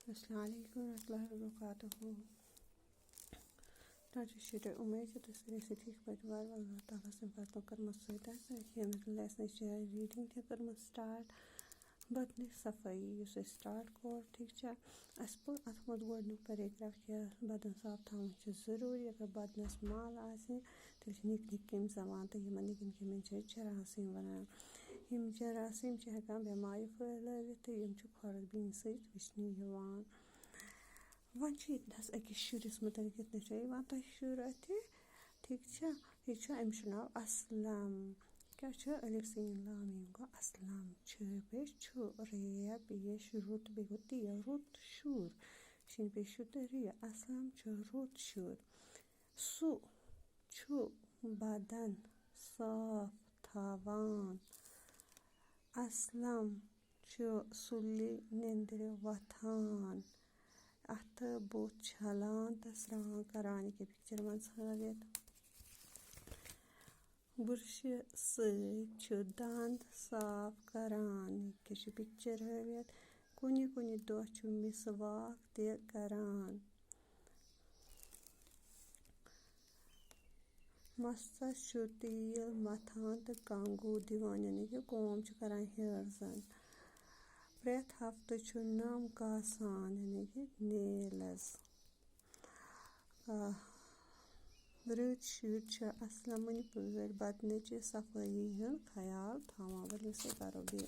अस्सलाम वालेकुम रहमतुल्लाहि व बरकातुहू। Şöyle umayıcı da süresi tek var Allah Taala से बातों कर मसईदा कि हम लेसन रीडिंग थे कर स्टार्ट बदन सफाई युस स्टार्ट कोर ठीक छ अस पर अथ मत गोडनु पैराग्राफ के बदन साफ थावन छ जरूरी अगर बदनस माल आसे तेल निक निक केम जमान त यमन निक केम छ जरासीम वनान यम जरासीम छ हेकान बेमारी फैलावित त यम छ खरद बिन सहित विष्णु यवान वन इतनस अकिस शुरिस मुतलिक इतने यहां तह शुर अथे ठीक यह अमिश नाव असलम क्या अलिफ सीन लाम मीम गो असलम पेश रे पेश रुत बे गो तिया रुत शुर शिन पेश रिया असलम रुत शुर सु बदन साफ थावान असलम सुली निंद्र वथान अथ बुत छलान तो स्रान करान के पिक्चर मन हावित बुरश दंद साफ करान के पिक्चर हावित कुनि कुनि दह मिसवाक ते करान मस्तस तेल मथान तो कंगू दिवान यानी कि कोम करान हेयर्सन प्रेथ हफ्ते नम कासान यानी कि नेल्स रत शुर असलम पे बदन सफाई हूँ ख्याल थवान वल से करो बे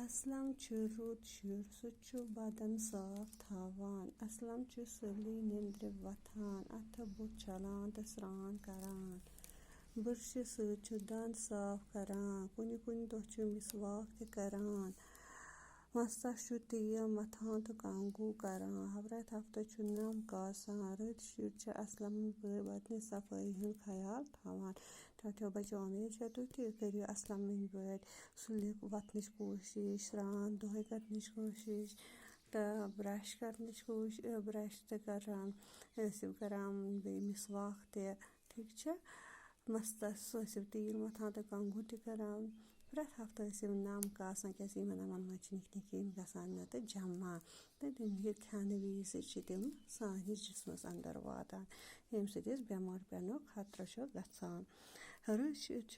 असलम रुत शुर सह बदन साफ थवान असलम सुली निंद्र वथान अथ बुत छलान तो स्रान करान बुरश दंद साफ करान कुनि कुनि दह मिसवाक ते करान मस्तस तेल मथान तो कंगू करान हवरत हफ्ते नम कासान रत शुर असलम बदन सफाई हूँ ख्याल थवान तो बचो उम्मीद तुम तु करो असलम पे सुल वतन कोशिश स्रान दह कर कोशिश तो ब्रश कर ब्रश तो करान बे मिसवाक ते ठीक मस्तस तेल मथान तो कंगू ते करान प्रथ हफ्ते नम कासान क्या नमन मज निक निक गसान तो जमा तो तम खान वज तम सानिस जिस्मस अंदर वातान यम बेमार पेनो खतरा गसान रत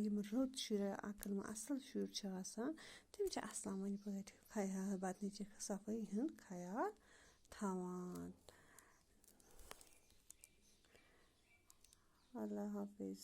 यम रुत शुर अकल असल शुर तम असलम पे बदन सफाई हूँ ख्याल थवान अल्लाह हाफिज।